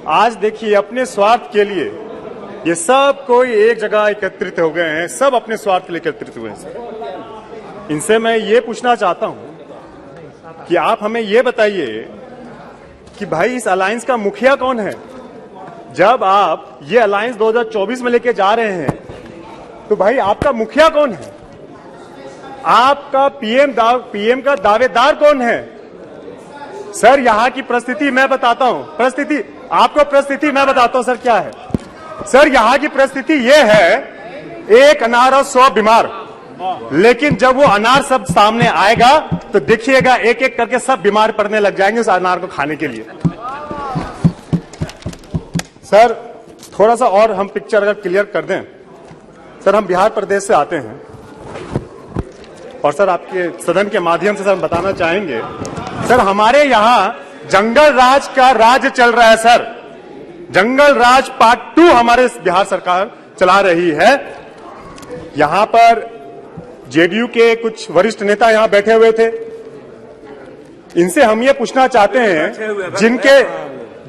आज देखिए अपने स्वार्थ के लिए ये सब कोई एक जगह एकत्रित हो गए हैं, सब अपने स्वार्थ के लिए एकत्रित हुए हैं सर। इनसे मैं ये पूछना चाहता हूं कि आप हमें ये बताइए कि भाई इस अलायंस का मुखिया कौन है। जब आप ये अलायंस 2024 में लेके जा रहे हैं तो भाई आपका मुखिया कौन है, आपका पीएम का दावेदार कौन है। सर यहां की परिस्थिति मैं बताता हूं, परिस्थिति मैं बताता हूं सर क्या है। सर यहां की परिस्थिति यह है, एक अनार और 100 बीमार, लेकिन जब वो अनार सब सामने आएगा तो देखिएगा एक एक करके सब बीमार पड़ने लग जाएंगे उस अनार को खाने के लिए। सर थोड़ा सा और हम पिक्चर अगर क्लियर कर दें। सर हम बिहार प्रदेश से आते हैं और सर आपके सदन के माध्यम से सर हम बताना चाहेंगे, सर हमारे यहां जंगल राज का राज चल रहा है सर। जंगल राज पार्ट 2 हमारे बिहार सरकार चला रही है। यहां पर जेडीयू के कुछ वरिष्ठ नेता यहां बैठे हुए थे। इनसे हम ये पूछना चाहते हैं,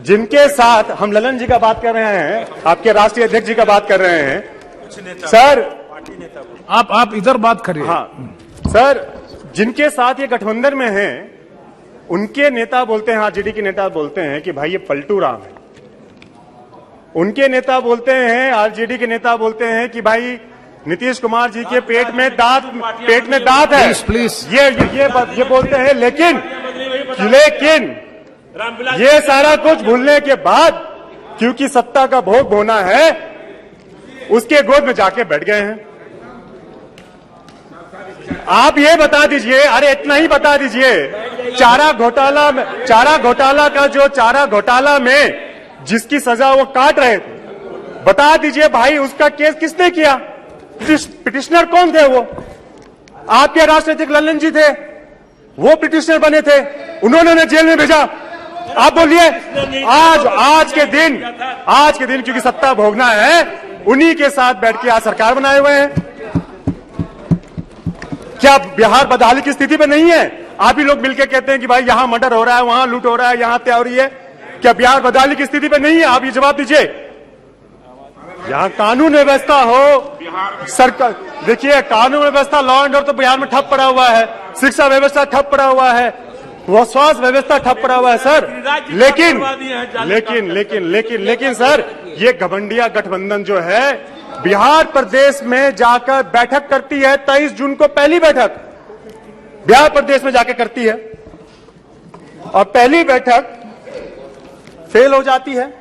जिनके साथ हम ललन जी का बात कर रहे हैं, आपके राष्ट्रीय अध्यक्ष जी का बात कर रहे हैं सर, आप इधर बात करिए। हाँ सर, जिनके साथ ये गठबंधन में हैं उनके नेता बोलते हैं, आरजेडी के नेता बोलते हैं कि भाई ये पलटू राम है। उनके नेता बोलते हैं, आरजेडी के नेता बोलते हैं कि भाई नीतीश कुमार जी के पेट में दांत है। प्लीज ये बोलते हैं, लेकिन ये सारा कुछ भूलने के बाद क्योंकि सत्ता का भोग होना है उसके गोद में जाके बैठ गए हैं। आप ये बता दीजिए, अरे इतना ही बता दीजिए, चारा घोटाला में जिसकी सजा वो काट रहे थे, बता दीजिए भाई उसका केस किसने किया, पिटिशनर कौन थे। वो आपके राष्ट्रीय अध्यक्ष ललन जी थे, वो पिटिशनर बने थे, उन्होंने जेल में भेजा। आप बोलिए आज के दिन क्योंकि सत्ता भोगना है उन्हीं के साथ बैठ के आज सरकार बनाए हुए हैं। क्या बिहार बदहाली की स्थिति पे नहीं है? आप ही लोग मिलकर कहते हैं कि भाई यहां मर्डर हो रहा है, वहां लूट हो रहा है, यहां हत्या हो रही है। क्या बिहार बदहाली की स्थिति पे नहीं है? आप ये जवाब दीजिए। यहां कानून व्यवस्था हो, सरकार देखिए कानून व्यवस्था, लॉ एंड ऑर्डर तो बिहार में ठप पड़ा हुआ है, शिक्षा व्यवस्था ठप पड़ा हुआ है, स्वास्थ्य व्यवस्था ठप पड़ा हुआ है सर। लेकिन सर ये घमंडिया गठबंधन जो है बिहार प्रदेश में जाकर बैठक करती है। 23 जून को पहली बैठक बिहार प्रदेश में जाकर करती है और पहली बैठक फेल हो जाती है।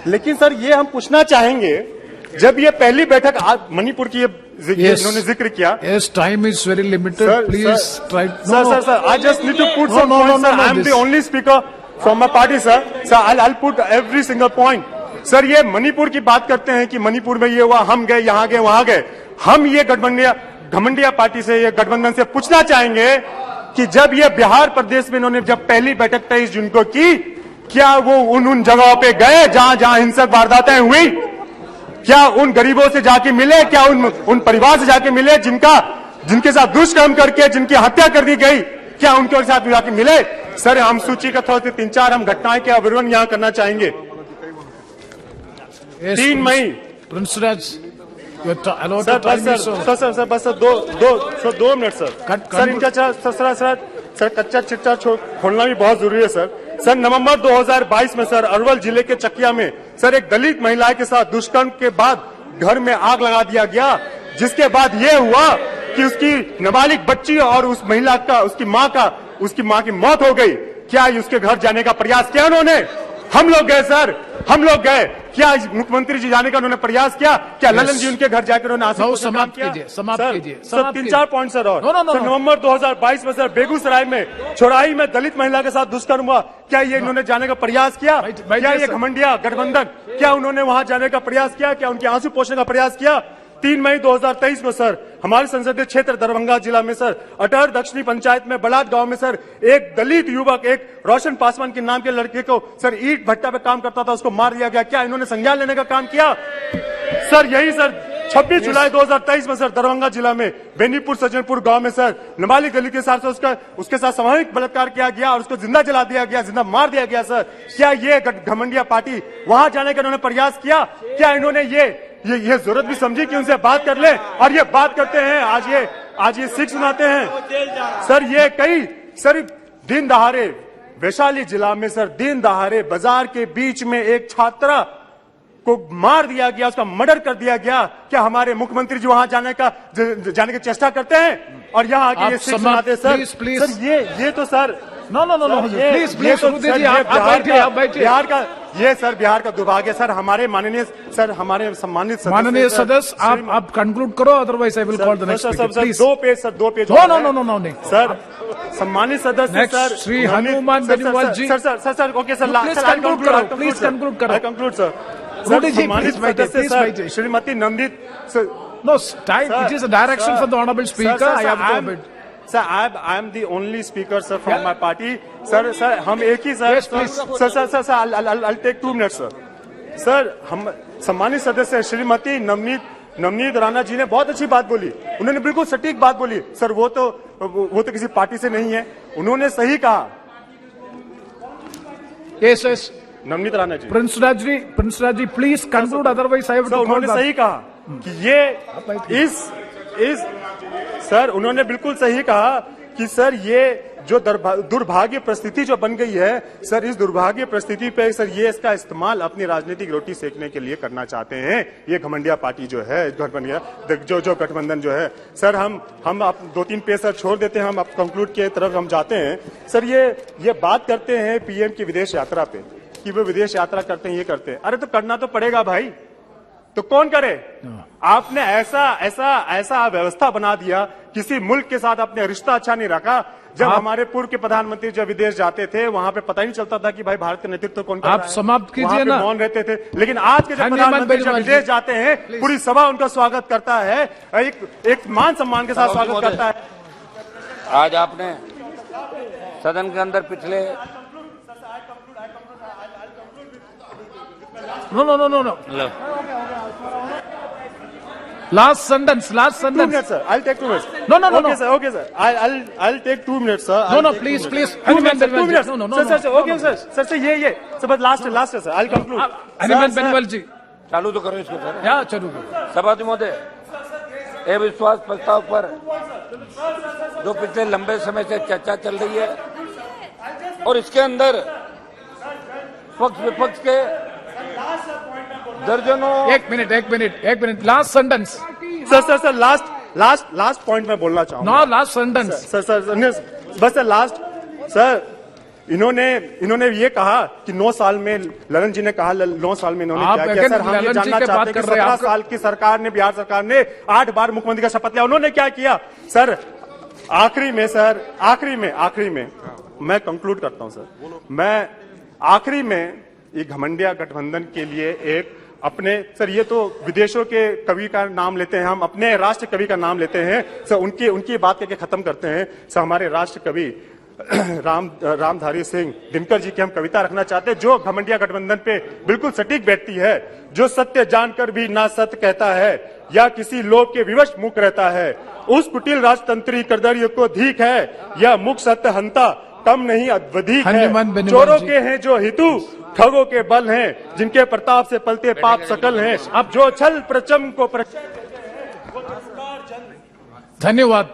लेकिन सर ये हम पूछना चाहेंगे, जब ये पहली बैठक मणिपुर की इन्होंने जिक्र किया। Yes, time is very limited. Please try. Sir, I just need to put some points. Sir, I am the only speaker from my party, sir. Sir, I'll put every single point. Sir ये मणिपुर की बात करते हैं कि मणिपुर में ये हुआ, हम गए, यहां गए, वहां गए। हम ये घमंडिया पार्टी से, ये गठबंधन से पूछना चाहेंगे कि जब ये बिहार प्रदेश में इन्होंने जब पहली बैठक 23 जून को की, क्या वो उन जगहों पे गए जहां हिंसक वारदातें हुई? क्या उन गरीबों से जाके मिले? क्या उन परिवार से जाके मिले जिनके साथ दुष्कर्म करके जिनकी हत्या कर दी गई? क्या उनके साथ जाके मिले? सर हम सूची का थोड़ा 3-4 हम घटनाएं के विवरण यहां करना चाहेंगे। 3 मई प्रिंसराज सर बस 2 मिनट सर इनका सर कच्चा चिट्ठा खोलना भी बहुत जरूरी है सर। नवंबर 2022 में सर अरवल जिले के चकिया में सर एक दलित महिला के साथ दुष्कर्म के बाद घर में आग लगा दिया गया, जिसके बाद ये हुआ कि उसकी नाबालिग बच्ची और उस महिला का उसकी मां की मौत हो गई। क्या उसके घर जाने का प्रयास किया उन्होंने? हम लोग गए सर, हम लोग गए। क्या मुख्यमंत्री जी जाने का उन्होंने प्रयास किया? क्या ललन जी उनके घर जाकर उन्होंने समाप्त कीजिए। सर 3-4 पॉइंट सर और सर नवंबर 2022 में सर बेगूसराय में चौराही में दलित महिला के साथ दुष्कर्म हुआ। क्या ये इन्होंने जाने का प्रयास किया? क्या ये घमंडिया गठबंधन, क्या उन्होंने वहां जाने का प्रयास किया? क्या उनके आंसू पोंछने का प्रयास किया? 3 मई 2023 में सर हमारे संसदीय क्षेत्र दरभंगा जिला में सर अटहर दक्षिणी पंचायत में बलाट गांव में सर एक दलित युवक, एक रोशन पासवान के नाम के लड़के को सर ईंट भट्टा पे काम करता था, उसको मार दिया गया। क्या इन्होंने संज्ञान लेने का काम किया? सर यही सर 26 जुलाई 2023 में सर दरभंगा जिला में बेनीपुर सज्जनपुर गांव में सर नबाली गली के साथ उसके साथ सामूहिक बलात्कार किया गया और उसको जिंदा जला दिया गया, जिंदा मार दिया गया सर। क्या ये घमंडिया पार्टी वहां जाने का इन्होंने प्रयास किया? क्या इन्होंने ये जरूरत भी समझी कि उनसे बात कर ले? और ये बात करते हैं, आज ये सिख सुनाते हैं सर। ये कई सर दिन दहाड़े वैशाली जिला में सर दिन दहाड़े बाजार के बीच में एक छात्रा को मार दिया गया, उसका मर्डर कर दिया गया। क्या हमारे मुख्यमंत्री जी वहां जाने की चेष्टा करते हैं? और यहाँ आके ये सिख सुनाते सर। सर ये तो सर नो प्लीज जी आप बैठिए। बिहार का ये सर बिहार का दुर्भाग्य सर। हमारे माननीय सर, हमारे सम्मानित सदस्य आप कंक्लूड करो, otherwise I will call the next speaker please. 2 page no नहीं सर। सम्मानित सदस्य sir Shri Hanuman Beniwal ji. Sir okay sir please conclude करो। Conclude sir. सम्मानित सदस्य sir Shrimati Nandit no time, it is a direction from the honourable speaker. I have to abide Sir, I am the only speaker, sir, from my party. Sir, हम एक ही sir. Yes, please. Sir, I'll take 2 minutes, sir. Sir, हम सम्मानित सदस्य श्रीमती नवनीत राणा जी ने बहुत अच्छी बात बोली। उन्होंने बिल्कुल सटीक बात बोली सर। वो तो किसी पार्टी से नहीं है, उन्होंने सही कहा। Yes. Navneet Rana ji, Prince Raj ji please conclude, otherwise I have to call. उन्होंने सही कहा कि ये इस सर उन्होंने बिल्कुल सही कहा कि सर ये जो दुर्भाग्य परिस्थिति जो बन गई है सर, इस दुर्भाग्य परिस्थिति पे सर ये इसका इस्तेमाल अपनी राजनीतिक रोटी सेकने के लिए करना चाहते हैं ये घमंडिया पार्टी जो है, जो गठबंधन जो है सर। हम आप 2-3 पेज सर छोड़ देते हैं, हम अब कंक्लूड की तरफ हम जाते हैं सर। ये बात करते हैं पीएम की विदेश यात्रा पे कि वो विदेश यात्रा करते हैं, ये करते हैं। अरे तो करना तो पड़ेगा भाई, तो कौन करे? आपने ऐसा व्यवस्था बना दिया, किसी मुल्क के साथ आपने रिश्ता अच्छा नहीं रखा। जब हमारे पूर्व के प्रधानमंत्री जब विदेश जाते थे वहां पे पता ही नहीं चलता था कि भाई भारत का नेतृत्व कौन कर रहा है। आप समाप्त कीजिए ना, मौन रहते थे। लेकिन आज के जब प्रधानमंत्री जब विदेश जाते हैं पूरी सभा उनका स्वागत करता है, एक मान सम्मान के साथ स्वागत करता है। आज आपने सदन के अंदर पिछले No. Last sentence. 2 minutes, sir. I'll take 2 minutes. No. Okay, sir. I'll take 2 minutes, sir. No, please. 2 minutes. No. Sir. Okay, sir. Sir, ये. Sir, but last, sir. I'll conclude. Hanuman Beniwal जी चालू तो करो इसको सर। या चलो सभापति महोदय, अविश्वास प्रस्ताव पर जो पिछले लंबे समय से चर्चा चल रही है और इसके अंदर पक्ष विपक्ष के दर्जनों। एक minute last sentence sir last point में बोलना चाहूंगा। नो लास्ट सेंटेंस सर बस सर लास्ट सर इन्होंने ये कहा कि 9 साल में ललन जी ने कहा 9 साल में इन्होंने क्या किया। सर हम ये जानना चाहते हैं कि 17 साल की सरकार ने, बिहार सरकार ने 8 बार मुख्यमंत्री का शपथ लिया, उन्होंने क्या किया? सर आखिरी में मैं कंक्लूड करता हूं सर। मैं आखिरी में ये घमंडिया गठबंधन के लिए एक अपने सर, ये तो विदेशों के कवि का नाम लेते हैं, हम अपने राष्ट्र कवि का नाम लेते हैं सर। उनकी बात करके खत्म करते हैं सर। हमारे राष्ट्र कवि रामधारी सिंह दिनकर जी की हम कविता रखना चाहते हैं जो घमंडिया गठबंधन पे बिल्कुल सटीक बैठती है। जो सत्य जानकर भी ना सत्य कहता है या किसी लोभ के विवश मुख रहता है, उस कुटिल राजतंत्री करदर्य को धीक है या मुख सत्य हंता कम नहीं अधिक है। चोरों के हैं जो हितु, ठगों के बल हैं, जिनके प्रताप से पलते पाप सकल हैं। अब जो छल प्रचम को धन्यवाद।